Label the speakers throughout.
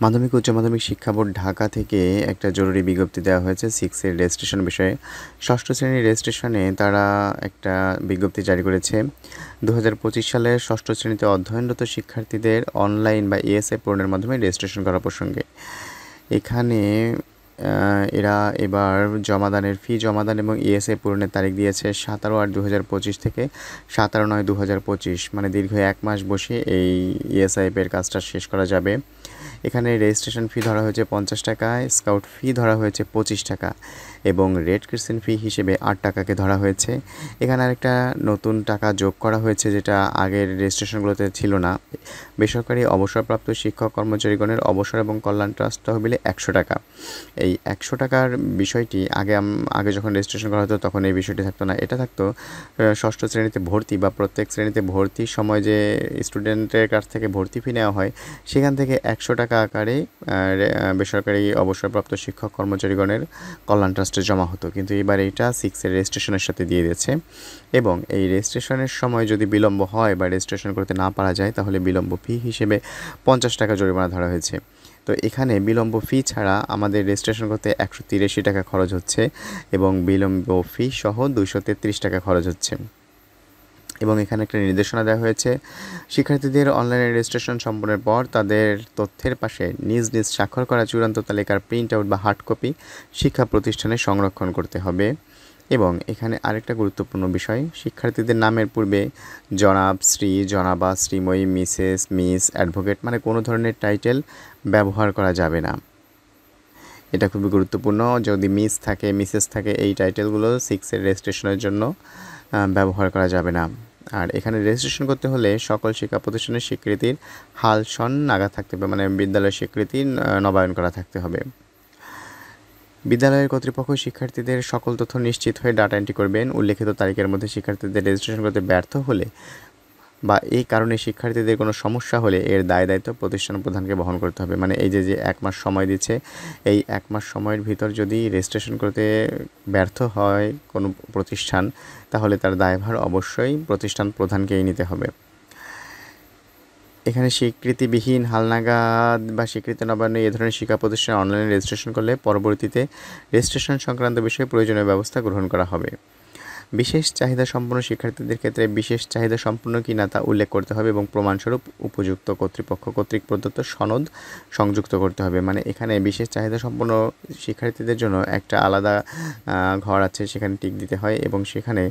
Speaker 1: মাধ্যমিক উচ্চ মাধ্যমিক শিক্ষা বোর্ড ঢাকা থেকে একটা জরুরি বিজ্ঞপ্তি দেওয়া হয়েছে 6 এর রেজিস্ট্রেশন বিষয়ে। ষষ্ঠ শ্রেণীর রেজিস্ট্রেশনে তারা একটা বিজ্ঞপ্তি জারি করেছে। 2025 সালে ষষ্ঠ শ্রেণীতে অধ্যয়নরত শিক্ষার্থীদের অনলাইন বা ইএসআই পূরণের মাধ্যমে রেজিস্ট্রেশন করা প্রসঙ্গে এখানে এরা এবার ফি জমাদান এবং ইএসআই পূরণের তারিখ দিয়েছে 17/8/2025 থেকে 17/9/2025, মানে দীর্ঘ 1 মাস বসে এই ইএসআইপের কাজটা শেষ করা যাবে। এখানে রেজিস্ট্রেশন ফি ধরা হয়েছে 50 টাকা, স্কাউট ফি ধরা হয়েছে 25 টাকা এবং রেড ক্রিসেন্ট ফি হিসেবে 8 টাকাকে ধরা হয়েছে। এখানে আরেকটা নতুন টাকা যোগ করা হয়েছে যেটা আগের রেজিস্ট্রেশনগুলোতে ছিল না। বেসরকারি অবসরপ্রাপ্ত শিক্ষক কর্মচারীগণের অবসর এবং কল্যাণ ট্রাস্ট তহবিলে 100 টাকা। এই 100 টাকার বিষয়টি আগে যখন রেজিস্ট্রেশন করা হতো তখন এই বিষয়টি থাকতো না। এটা থাকতো ষষ্ঠ শ্রেণীতে ভর্তি বা প্রত্যেক শ্রেণীতে ভর্তির সময় যে স্টুডেন্টের কাছ থেকে ভর্তি ফি নেওয়া হয় সেখান থেকে 100 টাকা আকারে বেসরকারি অবসরপ্রাপ্ত শিক্ষক কর্মচারীগণের কল্যাণ ট্রাস্টে জমা হতো, কিন্তু এবার এটা 6 এর রেজিস্ট্রেশনের সাথে দিয়ে দিয়েছে। এবং এই রেজিস্ট্রেশনের সময় যদি বিলম্ব হয় বা রেজিস্ট্রেশন করতে না পারা যায় তাহলে বিলম্ব ফি হিসেবে 50 টাকা জরিমানা ধরা হয়েছে। তো এখানে বিলম্ব ফি ছাড়া আমাদের রেজিস্ট্রেশন করতে 183 টাকা খরচ হচ্ছে এবং বিলম্ব ফি সহ 233 টাকা খরচ হচ্ছে। এবং এখানে একটা নির্দেশনা দেওয়া হয়েছে, শিক্ষার্থীদের অনলাইনে রেজিস্ট্রেশন সম্পন্নের পর তাদের তথ্যের পাশে নিজ নিজ স্বাক্ষর করা চূড়ান্ত তালিকার প্রিন্ট আউট বা হার্ড কপি শিক্ষা প্রতিষ্ঠানে সংরক্ষণ করতে হবে। এবং এখানে আরেকটা গুরুত্বপূর্ণ বিষয়, শিক্ষার্থীদের নামের পূর্বে জনাব, শ্রী, জনাবা, শ্রীময়ী, মিসেস, মিস, অ্যাডভোকেট মানে কোনো ধরনের টাইটেল ব্যবহার করা যাবে না। এটা খুবই গুরুত্বপূর্ণ। যদি মিস থাকে, মিসেস থাকে, এই টাইটেলগুলো 6 এর রেজিস্ট্রেশনের জন্য ব্যবহার করা যাবে না। আর এখানে রেজিস্ট্রেশন করতে হলে সকল শিক্ষা প্রতিষ্ঠানের স্বীকৃতির হাল সন নাগা থাকতে হবে, মানে বিদ্যালয়ের স্বীকৃতি নবায়ন করা থাকতে হবে। বিদ্যালয়ের কর্তৃপক্ষ শিক্ষার্থীদের সকল তথ্য নিশ্চিত হয়ে ডাটা এন্ট্রি করবেন। উল্লেখিত তারিখের মধ্যে শিক্ষার্থীদের রেজিস্ট্রেশন করতে ব্যর্থ হলে বা এই কারণে শিক্ষার্থীদের কোনো সমস্যা হলে এর দায়-দায়িত্ব প্রতিষ্ঠান প্রধানকে বহন করতে হবে। মানে এই যে 1 মাস সময় দিচ্ছে, এই 1 মাস সময়ের ভিতর যদি রেজিস্ট্রেশন করতে ব্যর্থ হয় কোনো প্রতিষ্ঠান তাহলে তার দায়ভার অবশ্যই প্রতিষ্ঠান প্রধানকেই নিতে হবে। এখানে স্বীকৃতিবিহীন, হালনাগাদ বা স্বীকৃতি নবায়নে এ ধরনের শিক্ষা প্রতিষ্ঠানে অনলাইনে রেজিস্ট্রেশন করলে পরবর্তীতে রেজিস্ট্রেশন সংক্রান্ত বিষয়ে প্রয়োজনীয় ব্যবস্থা গ্রহণ করা হবে। বিশেষ চাহিদা সম্পন্ন শিক্ষার্থীদের ক্ষেত্রে বিশেষ চাহিদা সম্পন্ন কিনা তা উল্লেখ করতে হবে এবং প্রমাণস্বরূপ উপযুক্ত কর্তৃপক্ষ কর্তৃক প্রদত্ত সনদ সংযুক্ত করতে হবে। মানে এখানে বিশেষ চাহিদা সম্পন্ন শিক্ষার্থীদের জন্য একটা আলাদা ঘর আছে, সেখানে টিক দিতে হয় এবং সেখানে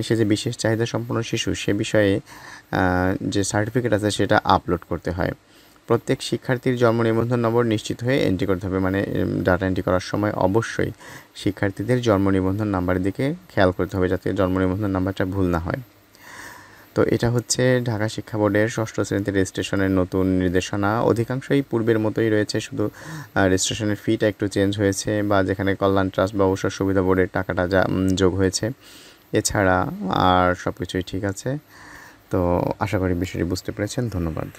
Speaker 1: সে যে বিশেষ চাহিদা সম্পন্ন শিশু সে বিষয়ে যে সার্টিফিকেট আছে সেটা আপলোড করতে হয়। প্রত্যেক শিক্ষার্থীর জন্ম নিবন্ধন নম্বর নিশ্চিত হয়ে এন্ট্রি করতে হবে। মানে ডাটা এন্ট্রি করার সময় অবশ্যই শিক্ষার্থীদের জন্ম নিবন্ধন নাম্বারের দিকে খেয়াল করতে হবে যাতে জন্ম নিবন্ধন নাম্বারটা ভুল না হয়। তো এটা হচ্ছে ঢাকা শিক্ষা বোর্ডের ষষ্ঠ শ্রেণীতে রেজিস্ট্রেশনের নতুন নির্দেশনা। অধিকাংশই পূর্বের মতোই রয়েছে, শুধু রেজিস্ট্রেশনের ফিটা একটু চেঞ্জ হয়েছে বা যেখানে কল্যাণ ট্রাস্ট বা অবসর সুবিধা বোর্ডের টাকাটা যোগ হয়েছে। এছাড়া আর সব কিছুই ঠিক আছে। তো আশা করি বিষয়টি বুঝতে পেরেছেন। ধন্যবাদ।